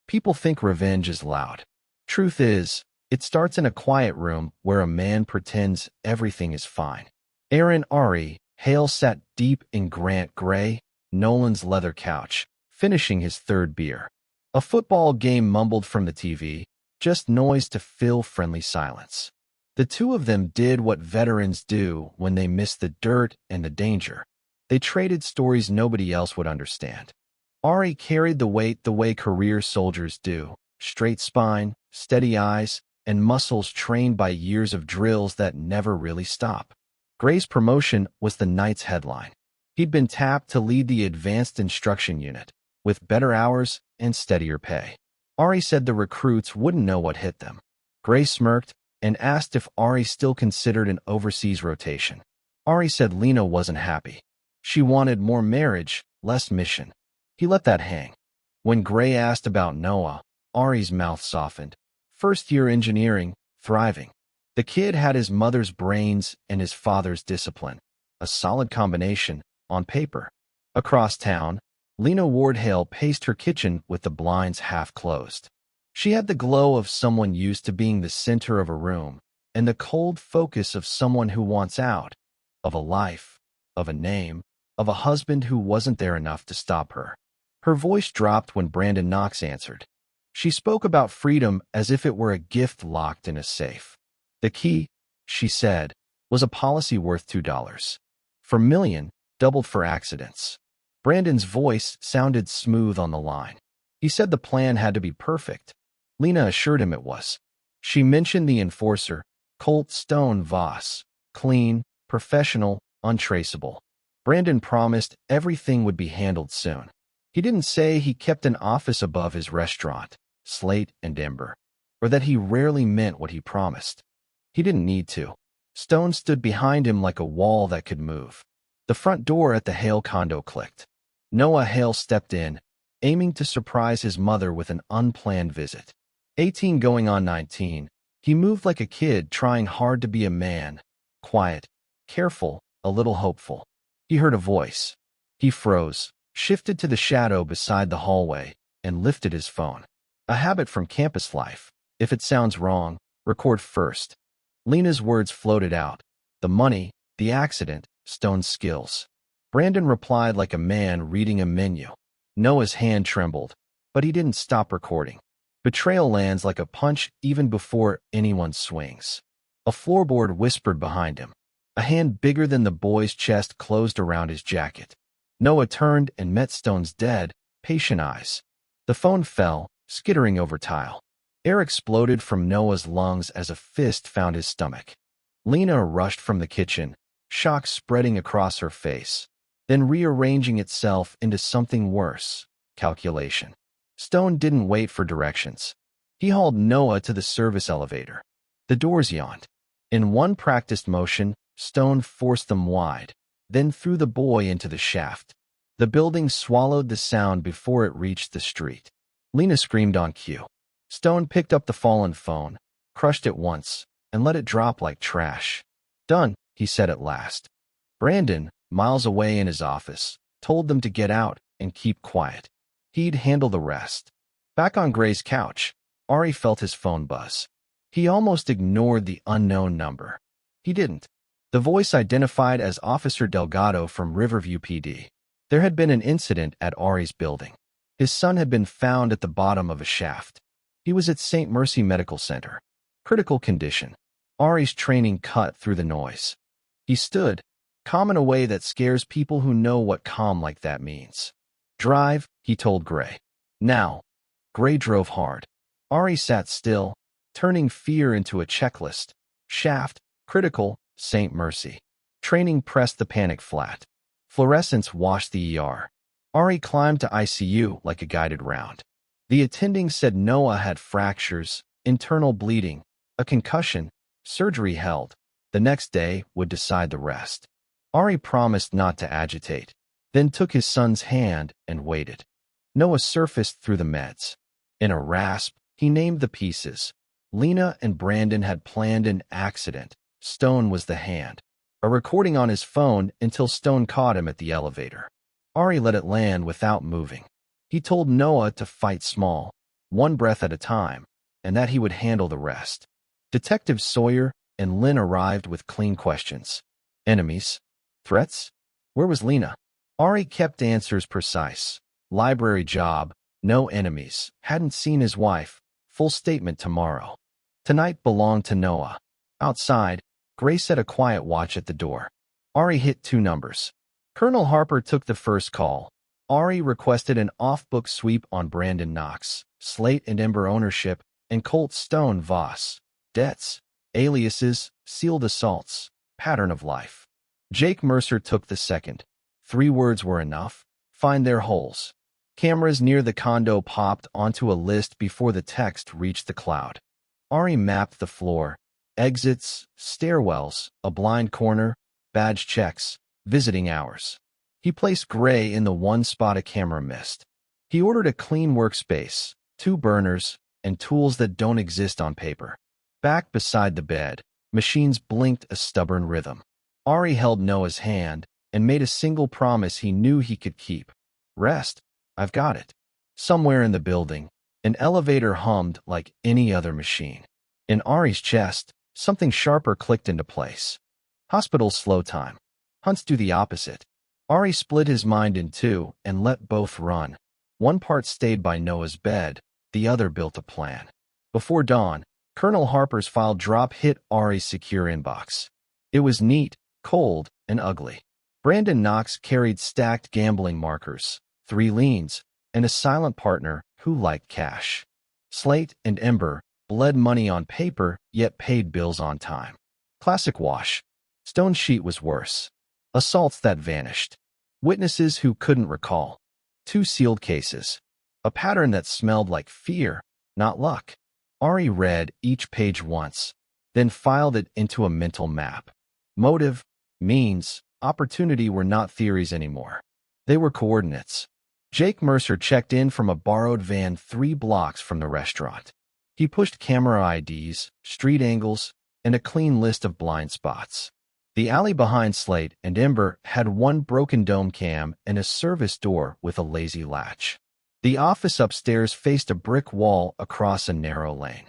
People think revenge is loud. Truth is, it starts in a quiet room where a man pretends everything is fine. Aaron Ari Hale sat deep in Grant Gray, Nolan's leather couch, finishing his third beer. A football game mumbled from the TV, just noise to fill friendly silence. The two of them did what veterans do when they miss the dirt and the danger. They traded stories nobody else would understand. Ari carried the weight the way career soldiers do, straight spine, steady eyes, and muscles trained by years of drills that never really stop. Gray's promotion was the night's headline. He'd been tapped to lead the Advanced Instruction Unit, with better hours and steadier pay. Ari said the recruits wouldn't know what hit them. Gray smirked and asked if Ari still considered an overseas rotation. Ari said Lena wasn't happy. She wanted more marriage, less mission. He let that hang. When Gray asked about Noah, Ari's mouth softened. First-year engineering, thriving. The kid had his mother's brains and his father's discipline. A solid combination, on paper. Across town, Lena Wardhale paced her kitchen with the blinds half closed. She had the glow of someone used to being the center of a room, and the cold focus of someone who wants out, of a life, of a name, of a husband who wasn't there enough to stop her. Her voice dropped when Brandon Knox answered. She spoke about freedom as if it were a gift locked in a safe. The key, she said, was a policy worth $2. For million, doubled for accidents. Brandon's voice sounded smooth on the line. He said the plan had to be perfect. Lena assured him it was. She mentioned the enforcer, Colt Stone Voss. Clean, professional, untraceable. Brandon promised everything would be handled soon. He didn't say he kept an office above his restaurant, Slate and Ember, or that he rarely meant what he promised. He didn't need to. Stone stood behind him like a wall that could move. The front door at the Hale condo clicked. Noah Hale stepped in, aiming to surprise his mother with an unplanned visit. 18 going on 19, he moved like a kid trying hard to be a man, quiet, careful, a little hopeful. He heard a voice. He froze, shifted to the shadow beside the hallway, and lifted his phone. A habit from campus life. If it sounds wrong, record first. Lena's words floated out. The money, the accident, Stone's skills. Brandon replied like a man reading a menu. Noah's hand trembled, but he didn't stop recording. Betrayal lands like a punch even before anyone swings. A floorboard whispered behind him. A hand bigger than the boy's chest closed around his jacket. Noah turned and met Stone's dead, patient eyes. The phone fell, skittering over tile. Air exploded from Noah's lungs as a fist found his stomach. Lena rushed from the kitchen, shock spreading across her face, then rearranging itself into something worse, calculation. Stone didn't wait for directions. He hauled Noah to the service elevator. The doors yawned. In one practiced motion, Stone forced them wide, then threw the boy into the shaft. The building swallowed the sound before it reached the street. Lena screamed on cue. Stone picked up the fallen phone, crushed it once, and let it drop like trash. Done, he said at last. Brandon, miles away in his office, told them to get out and keep quiet. He'd handle the rest. Back on Gray's couch, Ari felt his phone buzz. He almost ignored the unknown number. He didn't. The voice identified as Officer Delgado from Riverview PD. There had been an incident at Ari's building. His son had been found at the bottom of a shaft. He was at St. Mercy Medical Center. Critical condition. Ari's training cut through the noise. He stood, calm in a way that scares people who know what calm like that means. Drive, he told Gray. Now. Gray drove hard. Ari sat still, turning fear into a checklist. Shaft, critical, St. Mercy. Training pressed the panic flat. Fluorescence washed the ER. Ari climbed to ICU like a guided round. The attending said Noah had fractures, internal bleeding, a concussion, surgery held. The next day would decide the rest. Ari promised not to agitate, then took his son's hand and waited. Noah surfaced through the meds. In a rasp, he named the pieces. Lena and Brandon had planned an accident. Stone was the hand. A recording on his phone until Stone caught him at the elevator. Ari let it land without moving. He told Noah to fight small. one breath at a time, and that he would handle the rest. Detectives Sawyer and Lynn arrived with clean questions. Enemies? Threats? Where was Lena? Ari kept answers precise. Library job, no enemies, hadn't seen his wife, full statement tomorrow. Tonight belonged to Noah. Outside, Gray set a quiet watch at the door. Ari hit 2 numbers. Colonel Harper took the first call. Ari requested an off-book sweep on Brandon Knox, Slate and Ember ownership, and Colt Stone Voss. Debts, aliases, sealed assaults, pattern of life. Jake Mercer took the second. 3 words were enough. Find their holes. Cameras near the condo popped onto a list before the text reached the cloud. Ari mapped the floor. Exits, stairwells, a blind corner, badge checks, visiting hours. He placed Gray in the one spot a camera missed. He ordered a clean workspace, 2 burners, and tools that don't exist on paper. Back beside the bed, machines blinked a stubborn rhythm. Ari held Noah's hand and made a single promise he knew he could keep. Rest. I've got it. Somewhere in the building, an elevator hummed like any other machine. In Ari's chest, something sharper clicked into place. Hospital's slow time. Hunts do the opposite. Ari split his mind in 2 and let both run. One part stayed by Noah's bed, the other built a plan. Before dawn, Colonel Harper's file drop hit Ari's secure inbox. It was neat, cold, and ugly. Brandon Knox carried stacked gambling markers, 3 liens, and a silent partner who liked cash. Slate and Ember bled money on paper, yet paid bills on time. Classic wash. Stone sheet was worse. Assaults that vanished. Witnesses who couldn't recall. 2 sealed cases. A pattern that smelled like fear, not luck. Ari read each page once, then filed it into a mental map. Motive, means, opportunity were not theories anymore. They were coordinates. Jake Mercer checked in from a borrowed van 3 blocks from the restaurant. He pushed camera IDs, street angles, and a clean list of blind spots. The alley behind Slate and Ember had 1 broken dome cam and a service door with a lazy latch. The office upstairs faced a brick wall across a narrow lane.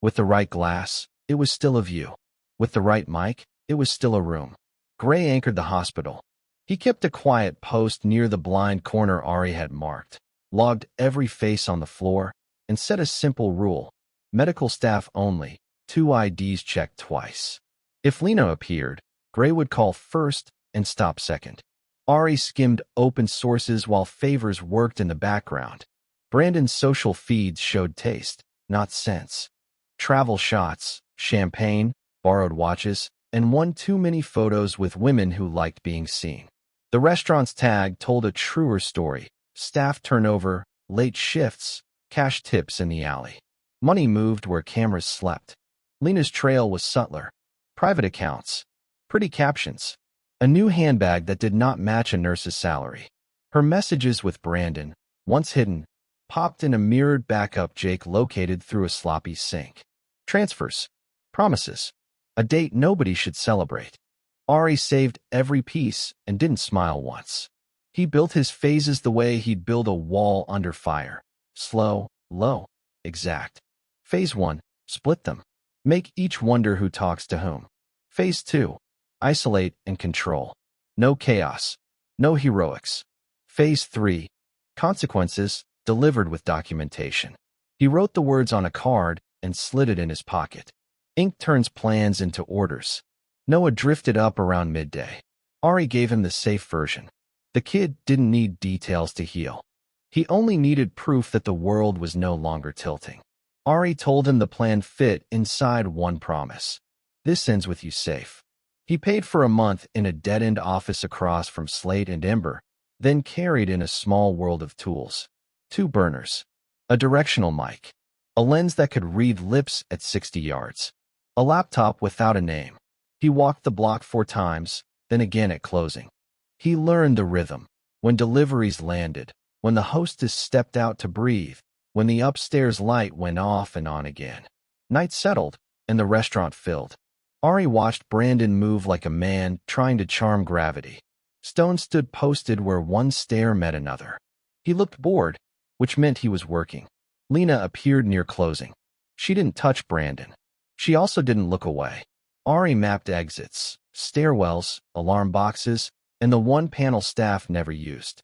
With the right glass, it was still a view. With the right mic, it was still a room. Gray anchored the hospital. He kept a quiet post near the blind corner Ari had marked, logged every face on the floor, and set a simple rule. Medical staff only, 2 IDs checked twice. If Lena appeared, Gray would call first and stop second. Ari skimmed open sources while favors worked in the background. Brandon's social feeds showed taste, not sense. Travel shots, champagne, borrowed watches, and 1 too many photos with women who liked being seen. The restaurant's tag told a truer story. Staff turnover, late shifts, cash tips in the alley. Money moved where cameras slept. Lena's trail was subtler. Private accounts. Pretty captions. A new handbag that did not match a nurse's salary. Her messages with Brandon, once hidden, popped in a mirrored backup Jake located through a sloppy sink. Transfers. Promises. A date nobody should celebrate. Ari saved every piece and didn't smile once. He built his phases the way he'd build a wall under fire. Slow, low, exact. Phase 1, split them. Make each wonder who talks to whom. Phase 2, isolate and control. No chaos, no heroics. Phase 3, consequences delivered with documentation. He wrote the words on a card and slid it in his pocket. Ink turns plans into orders. Noah drifted up around midday. Ari gave him the safe version. The kid didn't need details to heal. He only needed proof that the world was no longer tilting. Ari told him the plan fit inside 1 promise. This ends with you safe. He paid for a month in a dead-end office across from Slate and Ember, then carried in a small world of tools. 2 burners. A directional mic. A lens that could read lips at 60 yards. A laptop without a name. He walked the block 4 times, then again at closing. He learned the rhythm. When deliveries landed, when the hostess stepped out to breathe, when the upstairs light went off and on again. Night settled, and the restaurant filled. Ari watched Brandon move like a man trying to charm gravity. Stone stood posted where one stare met another. He looked bored, which meant he was working. Lena appeared near closing. She didn't touch Brandon. She also didn't look away. Ari mapped exits, stairwells, alarm boxes, and the one-panel staff never used.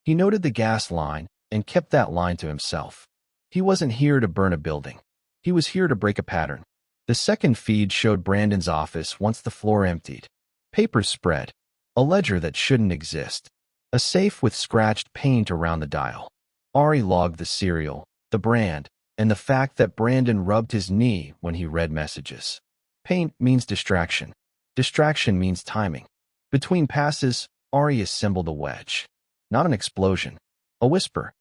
He noted the gas line and kept that line to himself. He wasn't here to burn a building. He was here to break a pattern. The second feed showed Brandon's office once the floor emptied. Papers spread. A ledger that shouldn't exist. A safe with scratched paint around the dial. Ari logged the serial, the brand, and the fact that Brandon rubbed his knee when he read messages. Paint means distraction. Distraction means timing. Between passes, Ari assembled a wedge. Not an explosion. A whisper.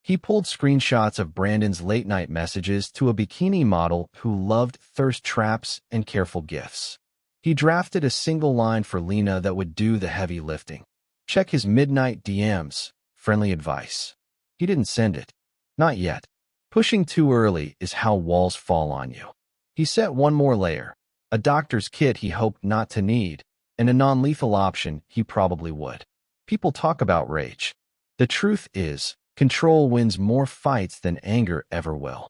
He pulled screenshots of Brandon's late-night messages to a bikini model who loved thirst traps and careful gifts. He drafted a single line for Lena that would do the heavy lifting. Check his midnight DMs. Friendly advice. He didn't send it. Not yet. Pushing too early is how walls fall on you. He set one more layer. A doctor's kit he hoped not to need, and a non-lethal option he probably would. People talk about rage. The truth is, control wins more fights than anger ever will.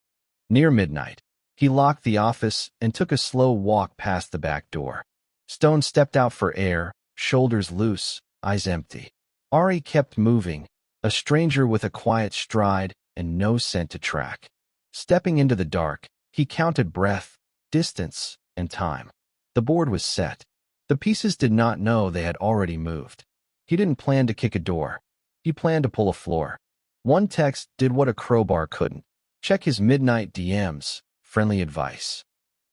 Near midnight, he locked the office and took a slow walk past the back door. Stone stepped out for air, shoulders loose, eyes empty. Ari kept moving, a stranger with a quiet stride and no scent to track. Stepping into the dark, he counted breath, distance, and time. The board was set. The pieces did not know they had already moved. He didn't plan to kick a door. He planned to pull a floor. One text did what a crowbar couldn't. Check his midnight DMs. Friendly advice.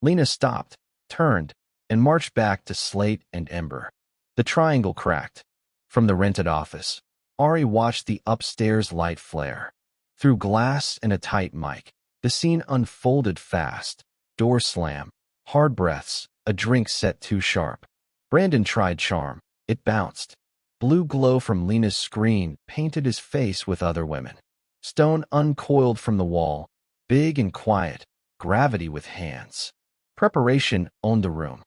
Lena stopped, turned, and marched back to slate and ember. The triangle cracked. From the rented office, Ari watched the upstairs light flare. Through glass and a tight mic, the scene unfolded fast. Door slam, hard breaths, a drink set too sharp. Brandon tried charm. It bounced. Blue glow from Lena's screen painted his face with other women. Stone uncoiled from the wall, big and quiet, gravity with hands. Preparation owned the room.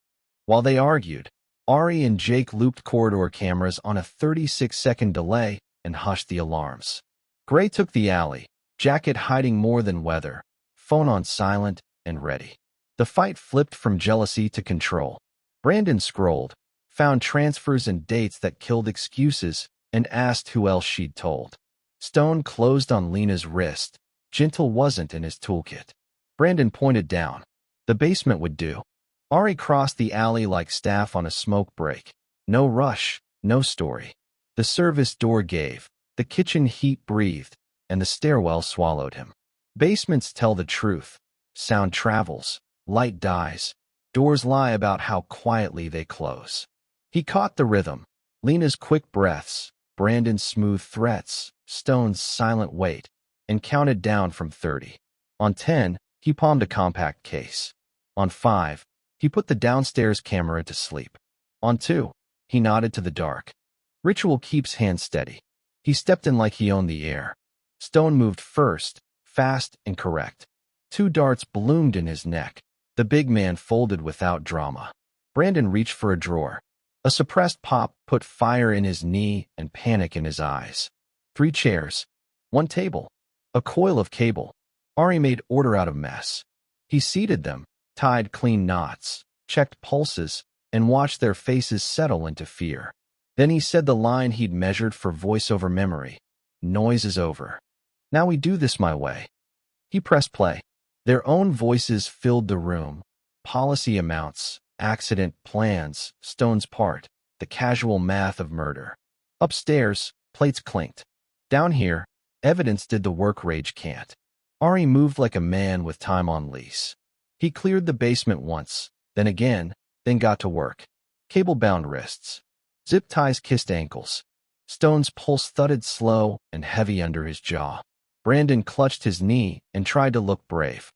While they argued, Ari and Jake looped corridor cameras on a 36-second delay and hushed the alarms. Gray took the alley, jacket hiding more than weather, phone on silent and ready. The fight flipped from jealousy to control. Brandon scrolled, found transfers and dates that killed excuses, and asked who else she'd told. Stone closed on Lena's wrist. Gentle wasn't in his toolkit. Brandon pointed down. The basement would do. Ari crossed the alley like staff on a smoke break. No rush, no story. The service door gave, the kitchen heat breathed, and the stairwell swallowed him. Basements tell the truth. Sound travels, light dies. Doors lie about how quietly they close. He caught the rhythm. Lena's quick breaths, Brandon's smooth threats, Stone's silent wait, and counted down from 30. On 10, he palmed a compact case. On 5, he put the downstairs camera to sleep. On 2, he nodded to the dark. Ritual keeps hands steady. He stepped in like he owned the air. Stone moved first, fast and correct. 2 darts bloomed in his neck. The big man folded without drama. Brandon reached for a drawer. A suppressed pop put fire in his knee and panic in his eyes. 3 chairs. 1 table. A coil of cable. Ari made order out of mess. He seated them, tied clean knots, checked pulses, and watched their faces settle into fear. Then he said the line he'd measured for voiceover memory. Noise is over. Now we do this my way. He pressed play. Their own voices filled the room. Policy amounts, accident plans, Stone's part, the casual math of murder. Upstairs, plates clinked. Down here, evidence did the work rage can't. Ari moved like a man with time on lease. He cleared the basement once, then again, then got to work. Cable-bound wrists. Zip ties kissed ankles. Stone's pulse thudded slow and heavy under his jaw. Brandon clutched his knee and tried to look brave.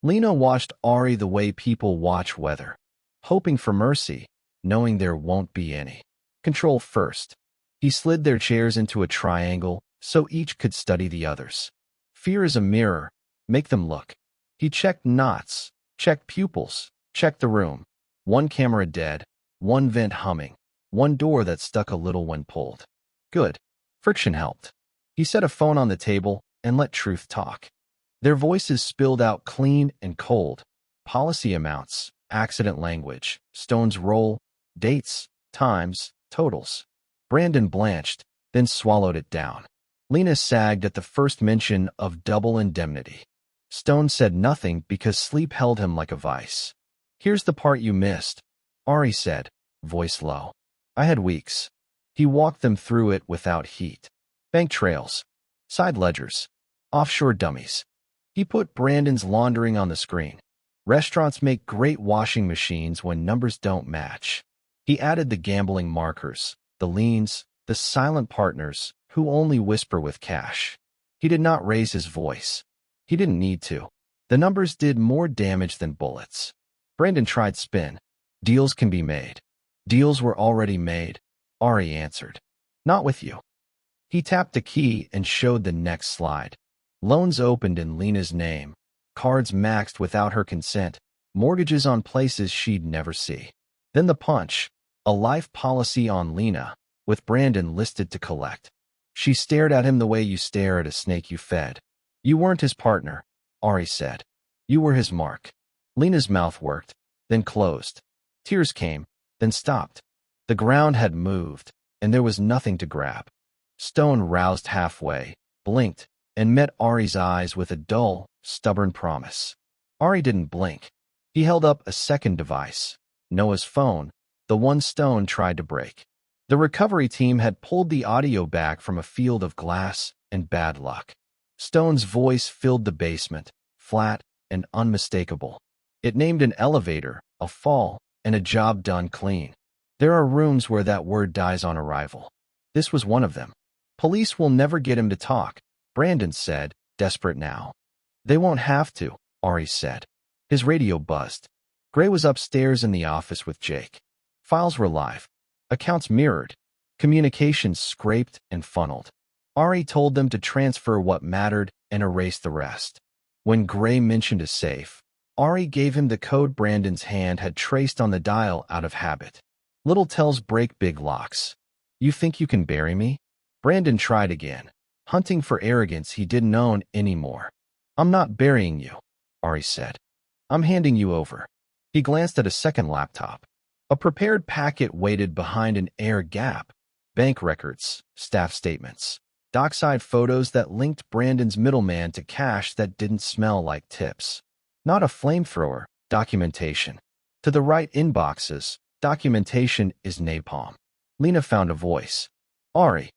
Lena watched Ari the way people watch weather, hoping for mercy, knowing there won't be any. Control first. He slid their chairs into a triangle so each could study the others. Fear is a mirror. Make them look. He checked knots, checked pupils, checked the room. 1 camera dead, 1 vent humming, 1 door that stuck a little when pulled. Good. Friction helped. He set a phone on the table and let truth talk. Their voices spilled out clean and cold. Policy amounts, accident language, Stone's role, dates, times, totals. Brandon blanched, then swallowed it down. Lena sagged at the first mention of double indemnity. Stone said nothing because sleep held him like a vice. Here's the part you missed, Ari said, voice low. I had weeks. He walked them through it without heat. Bank trails, side ledgers, offshore dummies. He put Brandon's laundering on the screen. Restaurants make great washing machines when numbers don't match. He added the gambling markers, the liens, the silent partners who only whisper with cash. He did not raise his voice. He didn't need to. The numbers did more damage than bullets. Brandon tried spin. Deals can be made. Deals were already made, Ari answered. Not with you. He tapped a key and showed the next slide. Loans opened in Lena's name. Cards maxed without her consent. Mortgages on places she'd never see. Then the punch. A life policy on Lena, with Brandon listed to collect. She stared at him the way you stare at a snake you fed. You weren't his partner, Ari said. You were his mark. Lena's mouth worked, then closed. Tears came, then stopped. The ground had moved, and there was nothing to grab. Stone roused halfway, blinked, and met Ari's eyes with a dull, stubborn promise. Ari didn't blink. He held up a second device, Noah's phone, the one Stone tried to break. The recovery team had pulled the audio back from a field of glass and bad luck. Stone's voice filled the basement, flat and unmistakable. It named an elevator, a fall, and a job done clean. There are rooms where that word dies on arrival. This was one of them. Police will never get him to talk, Brandon said, desperate now. They won't have to, Ari said. His radio buzzed. Gray was upstairs in the office with Jake. Files were live. Accounts mirrored. Communications scraped and funneled. Ari told them to transfer what mattered and erase the rest. When Gray mentioned a safe, Ari gave him the code Brandon's hand had traced on the dial out of habit. Little tells break big locks. You think you can bury me? Brandon tried again, hunting for arrogance he didn't own anymore. I'm not burying you, Ari said. I'm handing you over. He glanced at a second laptop. A prepared packet waited behind an air gap. Bank records, staff statements, dockside photos that linked Brandon's middleman to cash that didn't smell like tips. Not a flamethrower, documentation. To the right inboxes, documentation is napalm. Lena found a voice. Ari.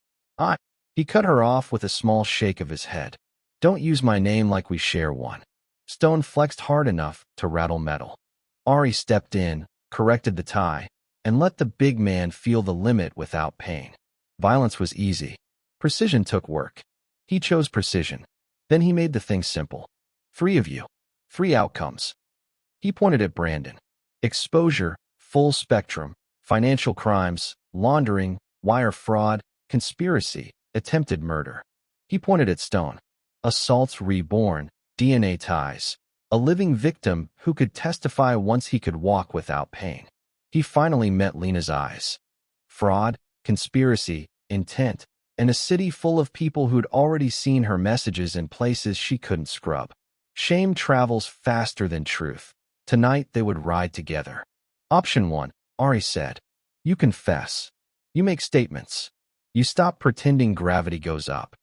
He cut her off with a small shake of his head. Don't use my name like we share one. Stone flexed hard enough to rattle metal. Ari stepped in, corrected the tie, and let the big man feel the limit without pain. Violence was easy. Precision took work. He chose precision. Then he made the thing simple. 3 of you. 3 outcomes. He pointed at Brandon. Exposure, full spectrum, financial crimes, laundering, wire fraud, conspiracy, attempted murder. He pointed at Stone. Assaults reborn, DNA ties. A living victim who could testify once he could walk without pain. He finally met Lena's eyes. Fraud, conspiracy, intent, and a city full of people who'd already seen her messages in places she couldn't scrub. Shame travels faster than truth. Tonight they would ride together. Option 1, Ari said. You confess. You make statements. You stop pretending gravity goes up.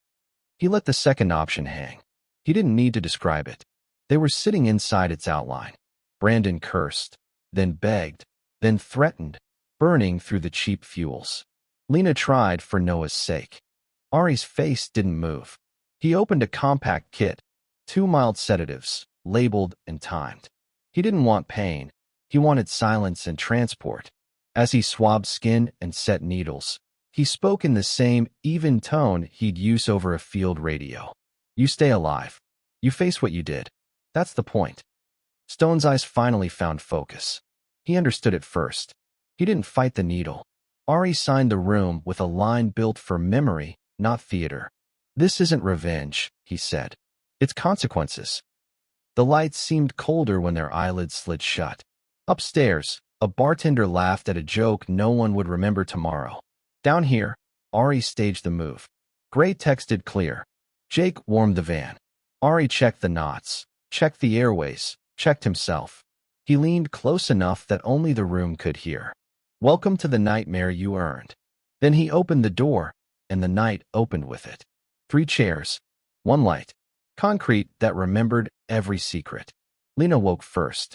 He let the second option hang. He didn't need to describe it. They were sitting inside its outline. Brandon cursed, then begged, then threatened, burning through the cheap fuels. Lena tried for Noah's sake. Ari's face didn't move. He opened a compact kit, 2 mild sedatives, labeled and timed. He didn't want pain. He wanted silence and transport. As he swabbed skin and set needles, he spoke in the same, even tone he'd use over a field radio. You stay alive. You face what you did. That's the point. Stone's eyes finally found focus. He understood it first. He didn't fight the needle. Ari signed the room with a line built for memory, not theater. This isn't revenge, he said. It's consequences. The lights seemed colder when their eyelids slid shut. Upstairs, a bartender laughed at a joke no one would remember tomorrow. Down here, Ari staged the move. Gray texted clear. Jake warmed the van. Ari checked the knots, checked the airways, checked himself. He leaned close enough that only the room could hear. Welcome to the nightmare you earned. Then he opened the door, and the night opened with it. 3 chairs, 1 light, concrete that remembered every secret. Lena woke first.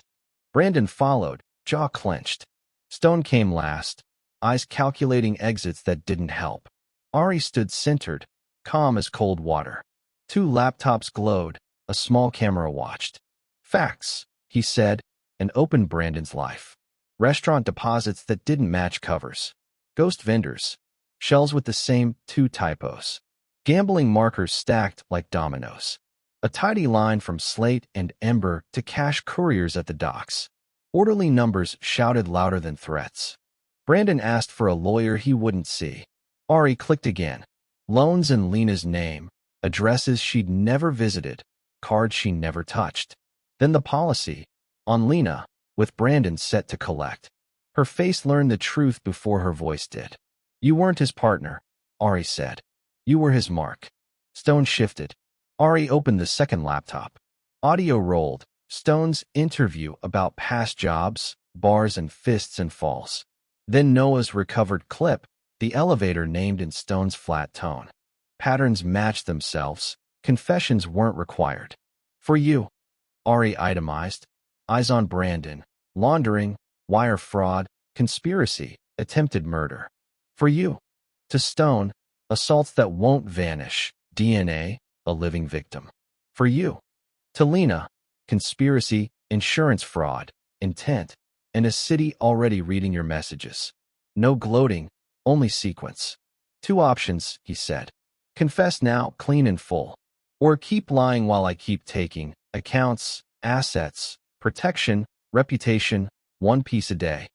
Brandon followed, jaw clenched. Stone came last, eyes calculating exits that didn't help. Ari stood centered, calm as cold water. 2 laptops glowed, a small camera watched. Facts, he said, and opened Brandon's life. Restaurant deposits that didn't match covers. Ghost vendors. Shells with the same 2 typos. Gambling markers stacked like dominoes. A tidy line from Slate and Ember to cash couriers at the docks. Orderly numbers shouted louder than threats. Brandon asked for a lawyer he wouldn't see. Ari clicked again. Loans in Lena's name, addresses she'd never visited, cards she never touched. Then the policy, on Lena, with Brandon set to collect. Her face learned the truth before her voice did. You weren't his partner, Ari said. You were his mark. Stone shifted. Ari opened the second laptop. Audio rolled. Stone's interview about past jobs, bars and fists and falls. Then Noah's recovered clip, the elevator named in Stone's flat tone. Patterns matched themselves. Confessions weren't required. For you, Ari itemized. Eyes on Brandon. Laundering, wire fraud, conspiracy, attempted murder. For you. To Stone, assaults that won't vanish, DNA, a living victim. For you. To Lena, conspiracy, insurance fraud, intent, and a city already reading your messages. No gloating, only sequence. 2 options, he said. Confess now, clean and full. Or keep lying while I keep taking accounts, assets, protection, reputation, 1 piece a day.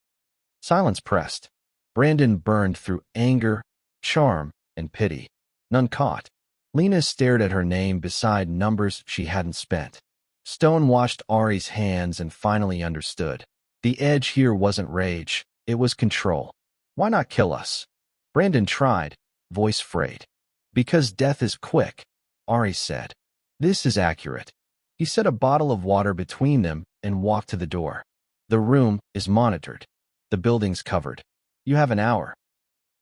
Silence pressed. Brandon burned through anger, charm, and pity. None caught. Lena stared at her name beside numbers she hadn't spent. Stone watched Ari's hands and finally understood. The edge here wasn't rage, it was control. Why not kill us? Brandon tried, voice frayed. Because death is quick, Ari said. This is accurate. He set a bottle of water between them and walked to the door. The room is monitored. The building's covered. You have an hour.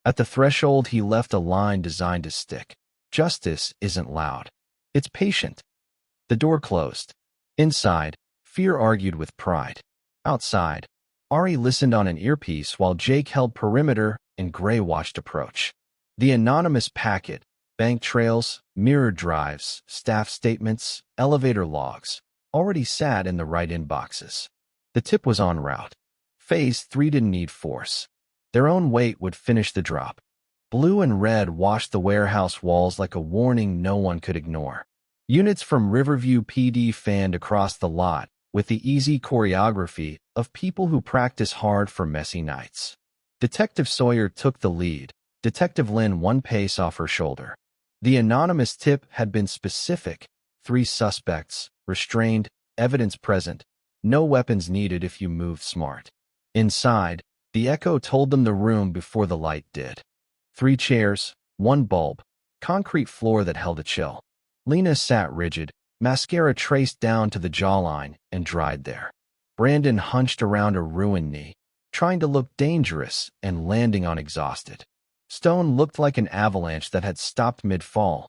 At the threshold, he left a line designed to stick. Justice isn't loud. It's patient. The door closed. Inside, fear argued with pride. Outside, Ari listened on an earpiece while Jake held perimeter and Gray watched approach. The anonymous packet, bank trails, mirror drives, staff statements, elevator logs, already sat in the right inboxes. The tip was en route. Phase 3 didn't need force. Their own weight would finish the drop. Blue and red washed the warehouse walls like a warning no one could ignore. Units from Riverview PD fanned across the lot with the easy choreography of people who practice hard for messy nights. Detective Sawyer took the lead, Detective Lynn 1 pace off her shoulder. The anonymous tip had been specific. 3 suspects, restrained, evidence present, no weapons needed if you moved smart. Inside, the echo told them the room before the light did. 3 chairs, 1 bulb, concrete floor that held a chill. Lena sat rigid, mascara traced down to the jawline and dried there. Brandon hunched around a ruined knee, trying to look dangerous and landing on exhausted. Stone looked like an avalanche that had stopped mid-fall.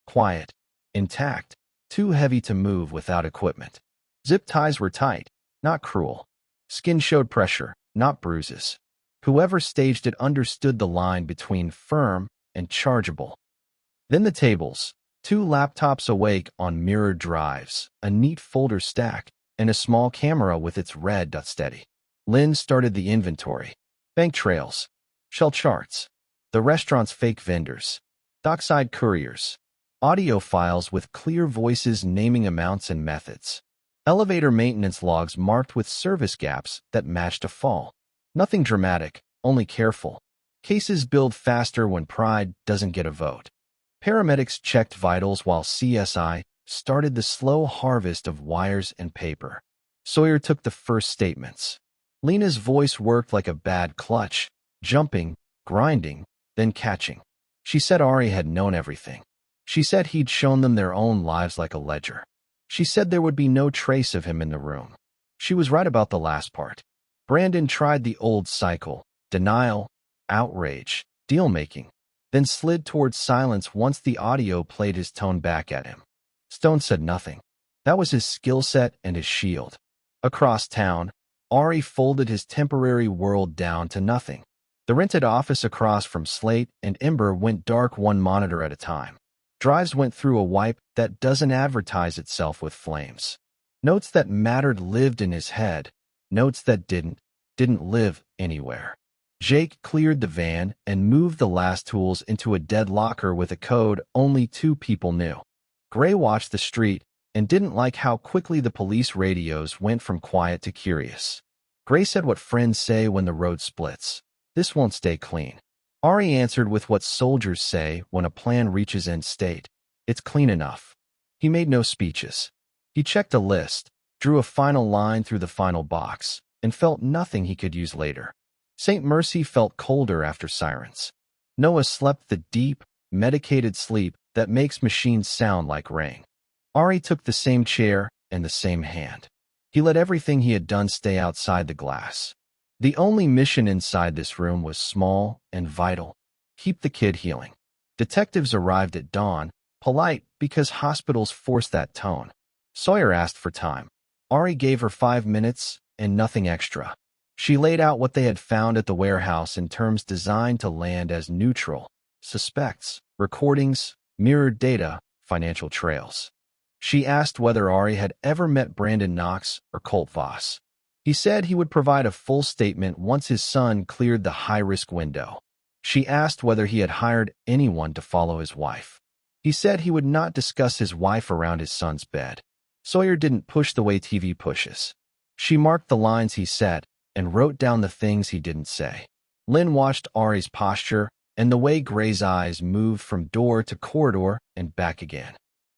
Quiet, intact, too heavy to move without equipment. Zip ties were tight, not cruel. Skin showed pressure, not bruises. Whoever staged it understood the line between firm and chargeable. Then the tables, 2 laptops awake on mirrored drives, a neat folder stack, and a small camera with its red dot steady. Lynn started the inventory. Bank trails, shell charts, the restaurant's fake vendors, dockside couriers, audio files with clear voices naming amounts and methods, elevator maintenance logs marked with service gaps that matched a fall. Nothing dramatic, only careful. Cases build faster when pride doesn't get a vote. Paramedics checked vitals while CSI started the slow harvest of wires and paper. Sawyer took the first statements. Lena's voice worked like a bad clutch, jumping, grinding, then catching. She said Ari had known everything. She said he'd shown them their own lives like a ledger. She said there would be no trace of him in the room. She was right about the last part. Brandon tried the old cycle: denial, outrage, deal-making, then slid towards silence once the audio played his tone back at him. Stone said nothing. That was his skill set and his shield. Across town, Ari folded his temporary world down to nothing. The rented office across from Slate and Ember went dark one monitor at a time. Drives went through a wipe that doesn't advertise itself with flames. Notes that mattered lived in his head. Notes that didn't live anywhere. Jake cleared the van and moved the last tools into a dead locker with a code only 2 people knew. Gray watched the street and didn't like how quickly the police radios went from quiet to curious. Gray said what friends say when the road splits: "This won't stay clean." Ari answered with what soldiers say when a plan reaches end state: "It's clean enough." He made no speeches. He checked a list, drew a final line through the final box, and felt nothing he could use later. St. Mercy felt colder after sirens. Noah slept the deep, medicated sleep that makes machines sound like rain. Ari took the same chair and the same hand. He let everything he had done stay outside the glass. The only mission inside this room was small and vital: keep the kid healing. Detectives arrived at dawn, polite because hospitals force that tone. Sawyer asked for time. Ari gave her 5 minutes and nothing extra. She laid out what they had found at the warehouse in terms designed to land as neutral: suspects, recordings, mirrored data, financial trails. She asked whether Ari had ever met Brandon Knox or Colt Voss. He said he would provide a full statement once his son cleared the high-risk window. She asked whether he had hired anyone to follow his wife. He said he would not discuss his wife around his son's bed. Sawyer didn't push the way TV pushes. She marked the lines he said and wrote down the things he didn't say. Lynn watched Ari's posture and the way Gray's eyes moved from door to corridor and back again.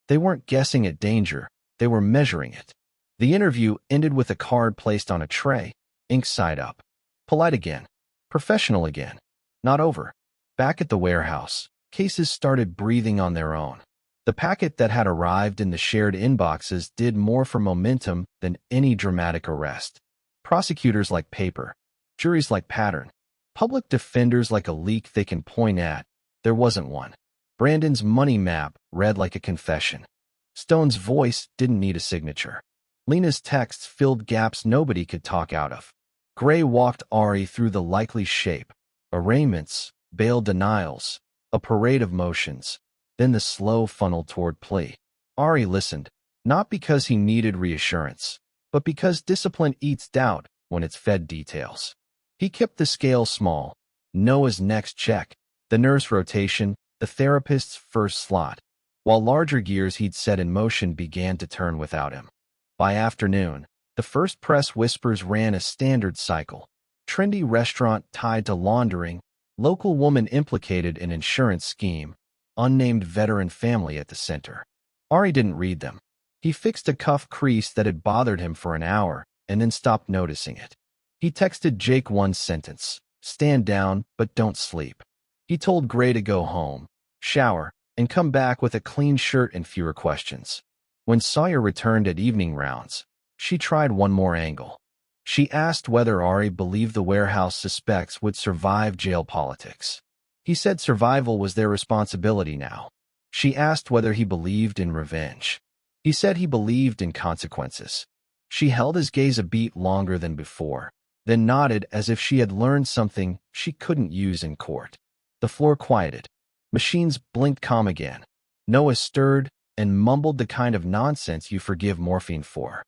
They weren't guessing at danger, they were measuring it. The interview ended with a card placed on a tray, ink side up. Polite again. Professional again. Not over. Back at the warehouse, cases started breathing on their own. The packet that had arrived in the shared inboxes did more for momentum than any dramatic arrest. Prosecutors like paper. Juries like pattern. Public defenders like a leak they can point at. There wasn't one. Brandon's money map read like a confession. Stone's voice didn't need a signature. Lena's texts filled gaps nobody could talk out of. Gray walked Ari through the likely shape: arraignments, bail denials, a parade of motions, then the slow funnel toward plea. Ari listened, not because he needed reassurance, but because discipline eats doubt when it's fed details. He kept the scale small: Noah's next check, the nurse rotation, the therapist's first slot, while larger gears he'd set in motion began to turn without him. By afternoon, the first press whispers ran a standard cycle: trendy restaurant tied to laundering, local woman implicated in insurance scheme, unnamed veteran family at the center. Ari didn't read them. He fixed a cuff crease that had bothered him for an hour and then stopped noticing it. He texted Jake one sentence: stand down, but don't sleep. He told Gray to go home, shower, and come back with a clean shirt and fewer questions. When Sawyer returned at evening rounds, she tried one more angle. She asked whether Ari believed the warehouse suspects would survive jail politics. He said survival was their responsibility now. She asked whether he believed in revenge. He said he believed in consequences. She held his gaze a beat longer than before, then nodded as if she had learned something she couldn't use in court. The floor quieted. Machines blinked calm again. Noah stirred and mumbled the kind of nonsense you forgive morphine for.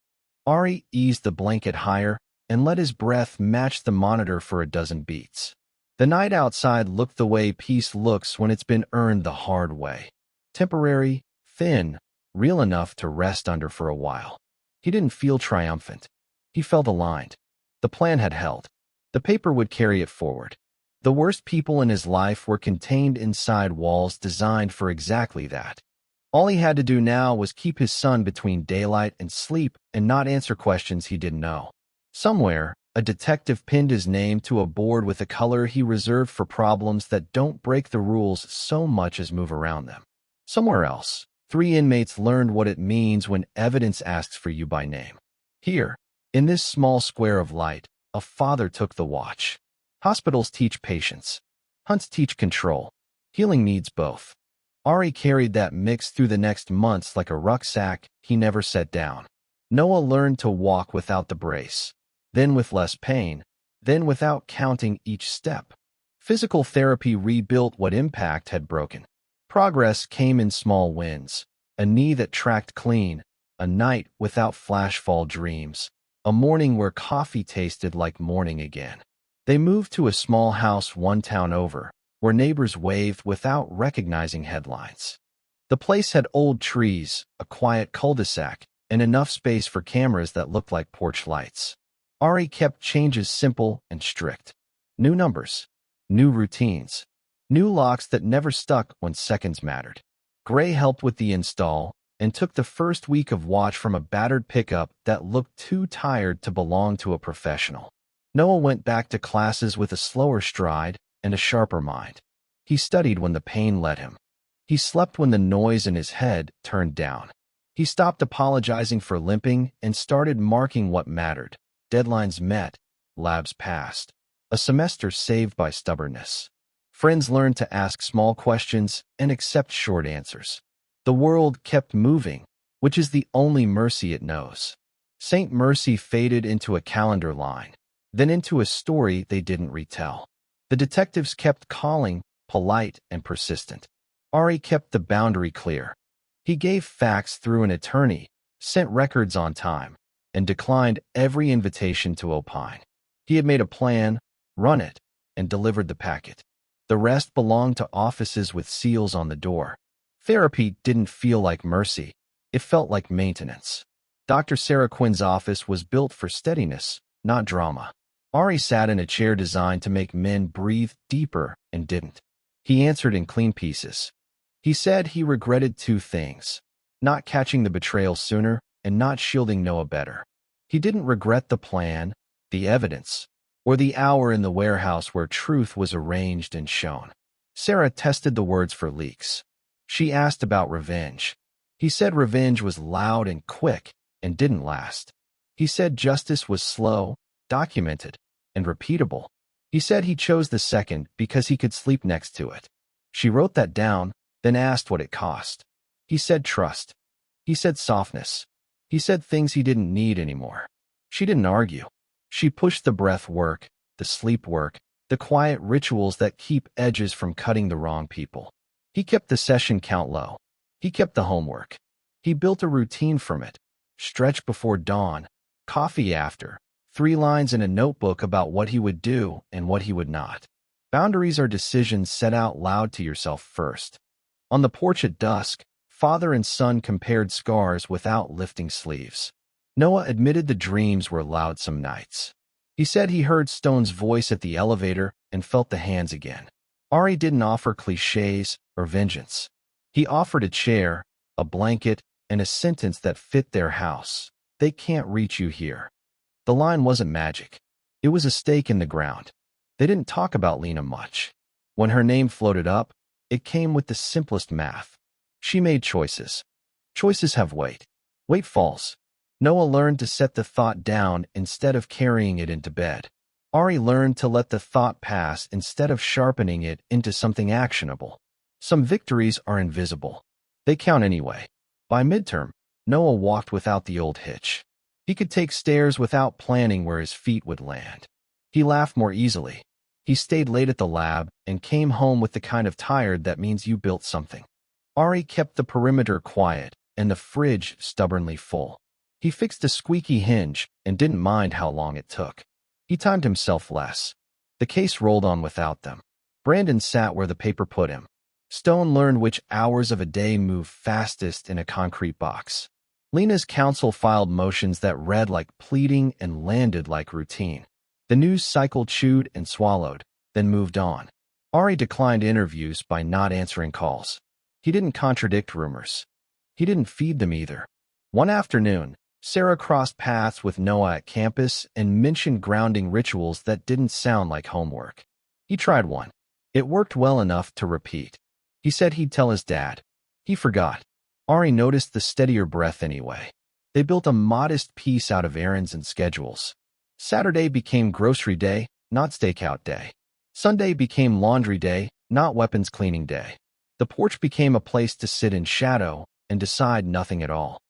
Ari eased the blanket higher and let his breath match the monitor for a dozen beats. The night outside looked the way peace looks when it's been earned the hard way. Temporary, thin, real enough to rest under for a while. He didn't feel triumphant. He felt aligned. The plan had held. The paper would carry it forward. The worst people in his life were contained inside walls designed for exactly that. All he had to do now was keep his son between daylight and sleep and not answer questions he didn't know. Somewhere, a detective pinned his name to a board with a color he reserved for problems that don't break the rules so much as move around them. Somewhere else, 3 inmates learned what it means when evidence asks for you by name. Here, in this small square of light, a father took the watch. Hospitals teach patience. Hunts teach control. Healing needs both. Ari carried that mix through the next months like a rucksack he never set down. Noah learned to walk without the brace, then with less pain, then without counting each step. Physical therapy rebuilt what impact had broken. Progress came in small wins, a knee that tracked clean, a night without flashfall dreams, a morning where coffee tasted like morning again. They moved to a small house 1 town over, where neighbors waved without recognizing headlines. The place had old trees, a quiet cul-de-sac, and enough space for cameras that looked like porch lights. Ari kept changes simple and strict. New numbers, new routines, new locks that never stuck when seconds mattered. Gray helped with the install and took the first week of watch from a battered pickup that looked too tired to belong to a professional. Noah went back to classes with a slower stride and a sharper mind. He studied when the pain led him. He slept when the noise in his head turned down. He stopped apologizing for limping and started marking what mattered. Deadlines met, labs passed. A semester saved by stubbornness. Friends learned to ask small questions and accept short answers. The world kept moving, which is the only mercy it knows. Saint Mercy faded into a calendar line, then into a story they didn't retell. The detectives kept calling, polite and persistent. Ari kept the boundary clear. He gave facts through an attorney, sent records on time, and declined every invitation to opine. He had made a plan, run it, and delivered the packet. The rest belonged to offices with seals on the door. Therapy didn't feel like mercy. It felt like maintenance. Dr. Sarah Quinn's office was built for steadiness, not drama. Ari sat in a chair designed to make men breathe deeper and didn't. He answered in clean pieces. He said he regretted 2 things: not catching the betrayal sooner and not shielding Noah better. He didn't regret the plan, the evidence, or the hour in the warehouse where truth was arranged and shown. Sarah tested the words for leaks. She asked about revenge. He said revenge was loud and quick and didn't last. He said justice was slow, documented, and repeatable. He said he chose the second because he could sleep next to it. She wrote that down, then asked what it cost. He said trust. He said softness. He said things he didn't need anymore. She didn't argue. She pushed the breath work, the sleep work, the quiet rituals that keep edges from cutting the wrong people. He kept the session count low. He kept the homework. He built a routine from it. Stretch before dawn, coffee after, 3 lines in a notebook about what he would do and what he would not. Boundaries are decisions said out loud to yourself first. On the porch at dusk, father and son compared scars without lifting sleeves. Noah admitted the dreams were loud some nights. He said he heard Stone's voice at the elevator and felt the hands again. Ari didn't offer cliches or vengeance. He offered a chair, a blanket, and a sentence that fit their house. They can't reach you here. The line wasn't magic. It was a stake in the ground. They didn't talk about Lena much. When her name floated up, it came with the simplest math. She made choices. Choices have weight. Weight falls. Noah learned to set the thought down instead of carrying it into bed. Ari learned to let the thought pass instead of sharpening it into something actionable. Some victories are invisible. They count anyway. By midterm, Noah walked without the old hitch. He could take stairs without planning where his feet would land. He laughed more easily. He stayed late at the lab and came home with the kind of tired that means you built something. Ari kept the perimeter quiet and the fridge stubbornly full. He fixed a squeaky hinge and didn't mind how long it took. He timed himself less. The case rolled on without them. Brandon sat where the paper put him. Stone learned which hours of a day move fastest in a concrete box. Lena's counsel filed motions that read like pleading and landed like routine. The news cycle chewed and swallowed, then moved on. Ari declined interviews by not answering calls. He didn't contradict rumors. He didn't feed them either. One afternoon, Sarah crossed paths with Noah at campus and mentioned grounding rituals that didn't sound like homework. He tried one. It worked well enough to repeat. He said he'd tell his dad. He forgot. Ari noticed the steadier breath anyway. They built a modest peace out of errands and schedules. Saturday became grocery day, not stakeout day. Sunday became laundry day, not weapons cleaning day. The porch became a place to sit in shadow and decide nothing at all.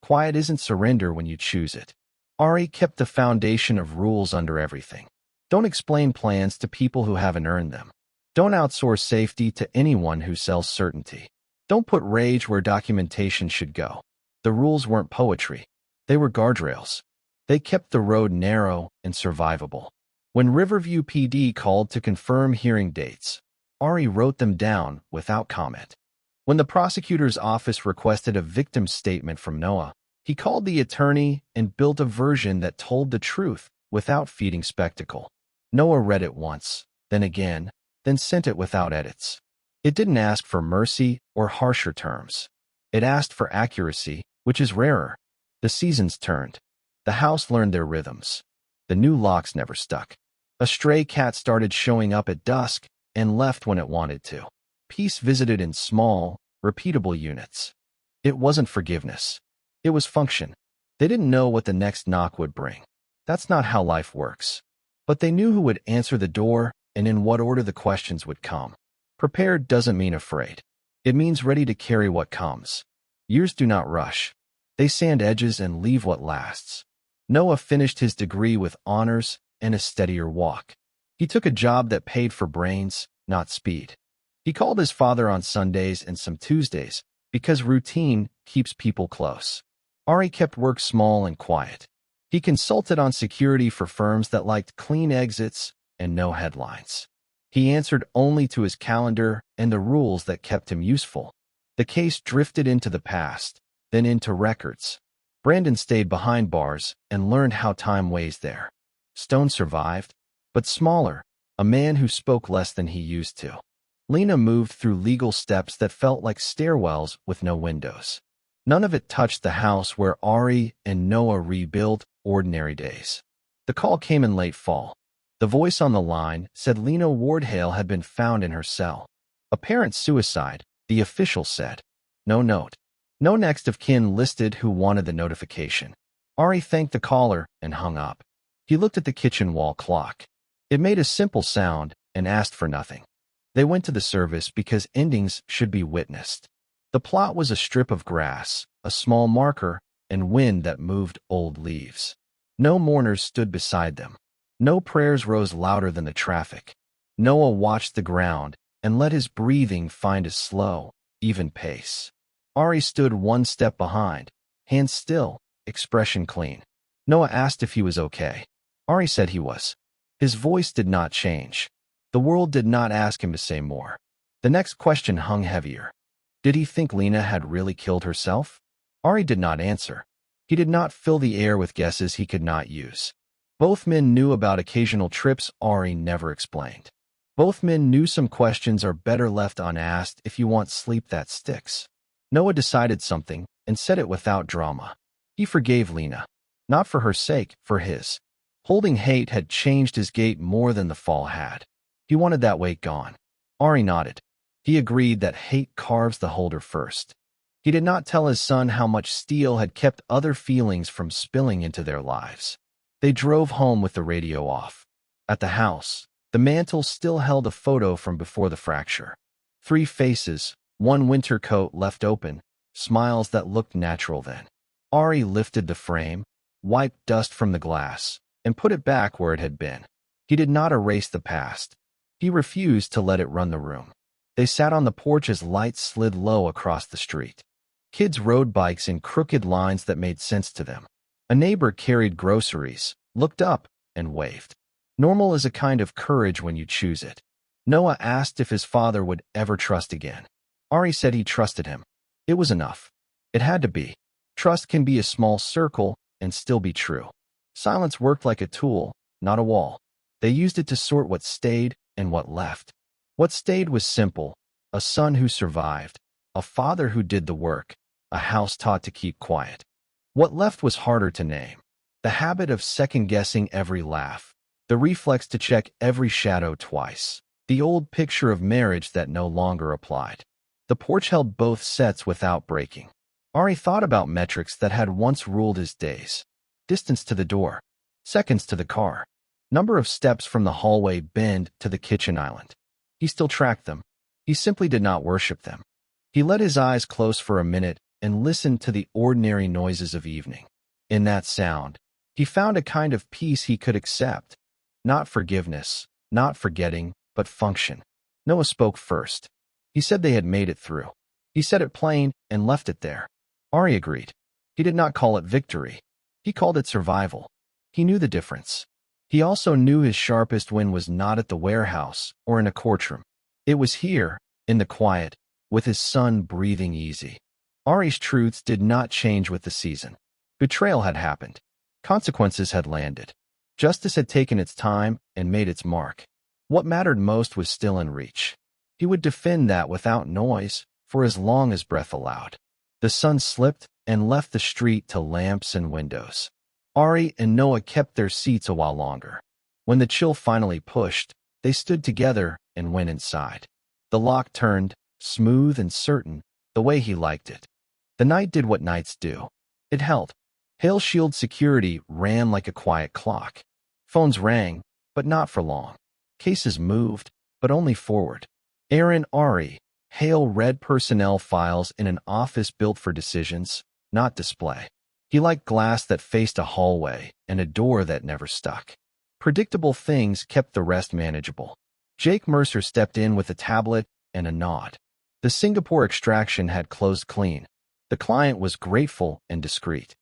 Quiet isn't surrender when you choose it. Ari kept the foundation of rules under everything. Don't explain plans to people who haven't earned them. Don't outsource safety to anyone who sells certainty. Don't put rage where documentation should go. The rules weren't poetry. They were guardrails. They kept the road narrow and survivable. When Riverview PD called to confirm hearing dates, Ari wrote them down without comment. When the prosecutor's office requested a victim statement from Noah, he called the attorney and built a version that told the truth without feeding spectacle. Noah read it once, then again, then sent it without edits. It didn't ask for mercy or harsher terms. It asked for accuracy, which is rarer. The seasons turned. The house learned their rhythms. The new locks never stuck. A stray cat started showing up at dusk and left when it wanted to. Peace visited in small, repeatable units. It wasn't forgiveness. It was function. They didn't know what the next knock would bring. That's not how life works. But they knew who would answer the door and in what order the questions would come. Prepared doesn't mean afraid. It means ready to carry what comes. Years do not rush. They sand edges and leave what lasts. Noah finished his degree with honors and a steadier walk. He took a job that paid for brains, not speed. He called his father on Sundays and some Tuesdays because routine keeps people close. Ari kept work small and quiet. He consulted on security for firms that liked clean exits and no headlines. He answered only to his calendar and the rules that kept him useful. The case drifted into the past, then into records. Brandon stayed behind bars and learned how time weighs there. Stone survived, but smaller, a man who spoke less than he used to. Lena moved through legal steps that felt like stairwells with no windows. None of it touched the house where Ari and Noah rebuilt ordinary days. The call came in late fall. The voice on the line said Lena Wardhale had been found in her cell. Apparent suicide, the official said. No note. No next of kin listed who wanted the notification. Ari thanked the caller and hung up. He looked at the kitchen wall clock. It made a simple sound and asked for nothing. They went to the service because endings should be witnessed. The plot was a strip of grass, a small marker, and wind that moved old leaves. No mourners stood beside them. No prayers rose louder than the traffic. Noah watched the ground and let his breathing find a slow, even pace. Ari stood one step behind, hands still, expression clean. Noah asked if he was okay. Ari said he was. His voice did not change. The world did not ask him to say more. The next question hung heavier. Did he think Lena had really killed herself? Ari did not answer. He did not fill the air with guesses he could not use. Both men knew about occasional trips Ari never explained. Both men knew some questions are better left unasked if you want sleep that sticks. Noah decided something and said it without drama. He forgave Lena. Not for her sake, for his. Holding hate had changed his gait more than the fall had. He wanted that weight gone. Ari nodded. He agreed that hate carves the holder first. He did not tell his son how much steel had kept other feelings from spilling into their lives. They drove home with the radio off. At the house, the mantel still held a photo from before the fracture. 3 faces, 1 winter coat left open, smiles that looked natural then. Ari lifted the frame, wiped dust from the glass, and put it back where it had been. He did not erase the past. He refused to let it run the room. They sat on the porch as lights slid low across the street. Kids rode bikes in crooked lines that made sense to them. A neighbor carried groceries, looked up, and waved. Normal is a kind of courage when you choose it. Noah asked if his father would ever trust again. Ari said he trusted him. It was enough. It had to be. Trust can be a small circle and still be true. Silence worked like a tool, not a wall. They used it to sort what stayed and what left. What stayed was simple: a son who survived, a father who did the work, a house taught to keep quiet. What left was harder to name. The habit of second-guessing every laugh, the reflex to check every shadow twice, the old picture of marriage that no longer applied. The porch held both sets without breaking. Ari thought about metrics that had once ruled his days. Distance to the door, seconds to the car, number of steps from the hallway bend to the kitchen island. He still tracked them. He simply did not worship them. He let his eyes close for a minute and listened to the ordinary noises of evening. In that sound, he found a kind of peace he could accept. Not forgiveness, not forgetting, but function. Noah spoke first. He said they had made it through. He said it plain and left it there. Ari agreed. He did not call it victory. He called it survival. He knew the difference. He also knew his sharpest win was not at the warehouse or in a courtroom. It was here, in the quiet, with his son breathing easy. Ari's truths did not change with the season. Betrayal had happened. Consequences had landed. Justice had taken its time and made its mark. What mattered most was still in reach. He would defend that without noise for as long as breath allowed. The sun slipped and left the street to lamps and windows. Ari and Noah kept their seats a while longer. When the chill finally pushed, they stood together and went inside. The lock turned, smooth and certain, the way he liked it. The night did what nights do. It held. Hail Shield security ran like a quiet clock. Phones rang, but not for long. Cases moved, but only forward. Aaron Ari, Hale read personnel files in an office built for decisions, not display. He liked glass that faced a hallway and a door that never stuck. Predictable things kept the rest manageable. Jake Mercer stepped in with a tablet and a nod. The Singapore extraction had closed clean. The client was grateful and discreet.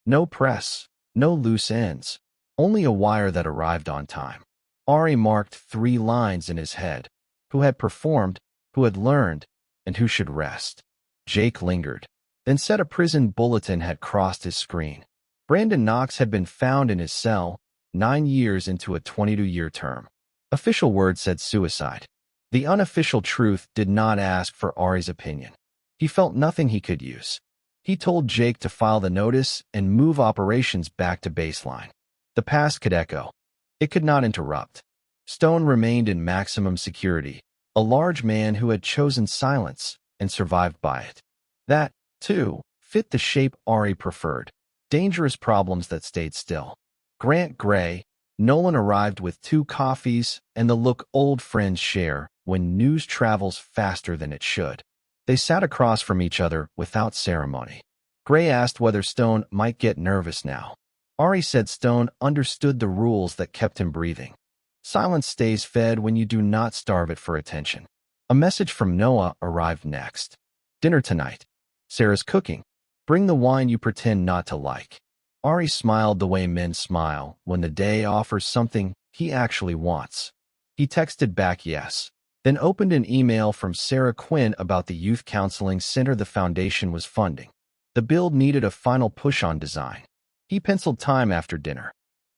No press, no loose ends, only a wire that arrived on time. Ari marked 3 lines in his head: who had performed, who had learned, and who should rest. Jake lingered, then said a prison bulletin had crossed his screen. Brandon Knox had been found in his cell, 9 years into a 22-year term. Official word said suicide. The unofficial truth did not ask for Ari's opinion. He felt nothing he could use. He told Jake to file the notice and move operations back to baseline. The past could echo. It could not interrupt. Stone remained in maximum security, a large man who had chosen silence and survived by it. That, too, fit the shape Ari preferred. Dangerous problems that stayed still. Grant Gray, Nolan arrived with 2 coffees and the look old friends share when news travels faster than it should. They sat across from each other without ceremony. Gray asked whether Stone might get nervous now. Ari said Stone understood the rules that kept him breathing. Silence stays fed when you do not starve it for attention. A message from Noah arrived next. Dinner tonight. Sarah's cooking. Bring the wine you pretend not to like. Ari smiled the way men smile when the day offers something he actually wants. He texted back yes, then opened an email from Sarah Quinn about the youth counseling center the foundation was funding. The build needed a final push on design. He penciled time after dinner.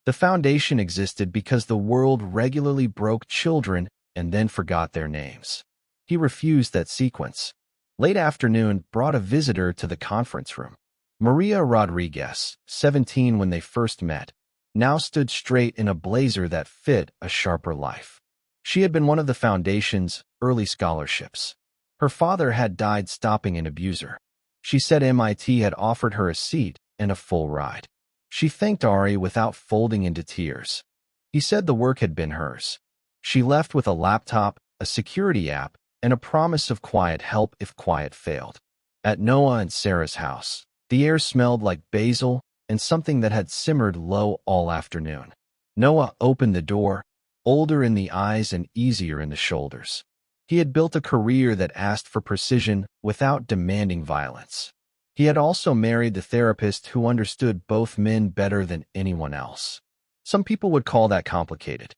The foundation existed because the world regularly broke children and then forgot their names. He refused that sequence. Late afternoon brought a visitor to the conference room. Maria Rodriguez, 17 when they first met, now stood straight in a blazer that fit a sharper life. She had been one of the foundation's early scholarships. Her father had died stopping an abuser. She said MIT had offered her a seat and a full ride. She thanked Ari without folding into tears. He said the work had been hers. She left with a laptop, a security app, and a promise of quiet help if quiet failed. At Noah and Sarah's house, the air smelled like basil and something that had simmered low all afternoon. Noah opened the door, older in the eyes and easier in the shoulders. He had built a career that asked for precision without demanding violence. He had also married the therapist who understood both men better than anyone else. Some people would call that complicated.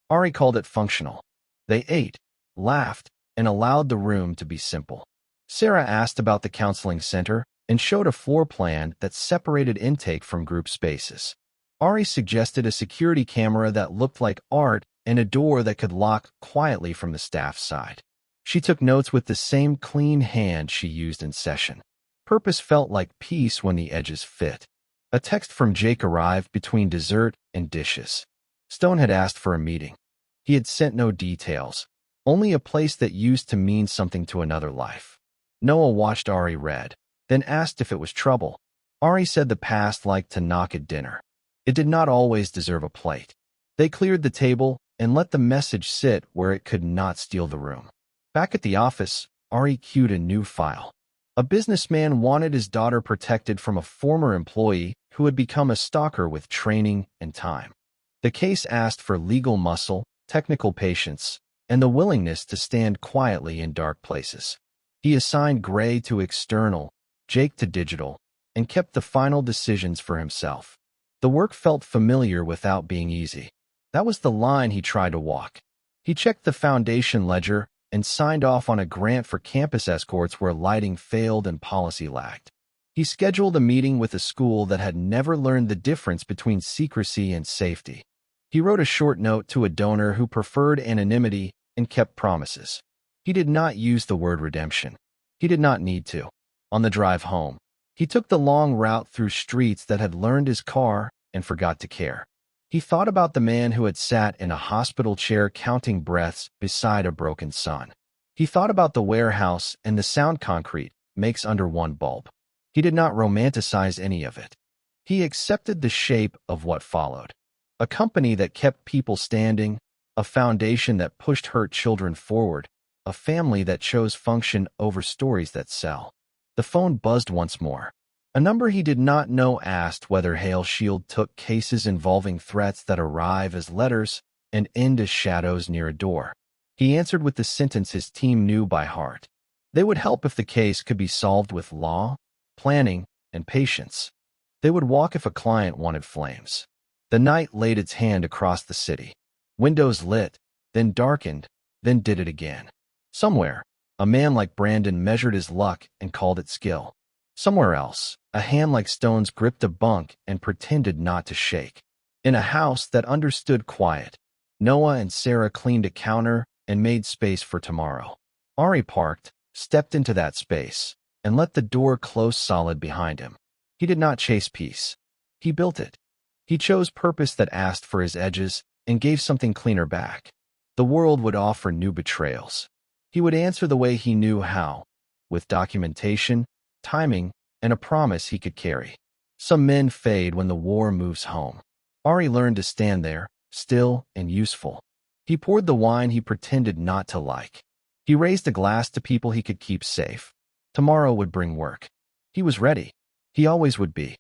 Ari called it functional. They ate, laughed, and allowed the room to be simple. Sarah asked about the counseling center and showed a floor plan that separated intake from group spaces. Ari suggested a security camera that looked like art and a door that could lock quietly from the staff side. She took notes with the same clean hand she used in session. Purpose felt like peace when the edges fit. A text from Jake arrived between dessert and dishes. Stone had asked for a meeting. He had sent no details, only a place that used to mean something to another life. Noah watched Ari read, then asked if it was trouble. Ari said the past liked to knock at dinner. It did not always deserve a plate. They cleared the table and let the message sit where it could not steal the room. Back at the office, Ari queued a new file. A businessman wanted his daughter protected from a former employee who had become a stalker with training and time. The case asked for legal muscle, technical patience, and the willingness to stand quietly in dark places. He assigned Gray to external, Jake to digital, and kept the final decisions for himself. The work felt familiar without being easy. That was the line he tried to walk. He checked the foundation ledger and signed off on a grant for campus escorts where lighting failed and policy lacked. He scheduled a meeting with a school that had never learned the difference between secrecy and safety. He wrote a short note to a donor who preferred anonymity and kept promises. He did not use the word redemption. He did not need to. On the drive home, he took the long route through streets that had learned his car and forgot to care. He thought about the man who had sat in a hospital chair counting breaths beside a broken son. He thought about the warehouse and the sound concrete makes under one bulb. He did not romanticize any of it. He accepted the shape of what followed. A company that kept people standing, a foundation that pushed hurt children forward, a family that chose function over stories that sell. The phone buzzed once more. A number he did not know asked whether Hail Shield took cases involving threats that arrive as letters and end as shadows near a door. He answered with the sentence his team knew by heart. They would help if the case could be solved with law, planning, and patience. They would walk if a client wanted flames. The night laid its hand across the city. Windows lit, then darkened, then did it again. Somewhere, a man like Brandon measured his luck and called it skill. Somewhere else, a hand like Stone's gripped a bunk and pretended not to shake. In a house that understood quiet, Noah and Sarah cleaned a counter and made space for tomorrow. Ari parked, stepped into that space, and let the door close solid behind him. He did not chase peace. He built it. He chose purpose that asked for his edges and gave something cleaner back. The world would offer new betrayals. He would answer the way he knew how, with documentation, timing, and a promise he could carry. Some men fade when the war moves home. Ari learned to stand there, still and useful. He poured the wine he pretended not to like. He raised a glass to people he could keep safe. Tomorrow would bring work. He was ready. He always would be.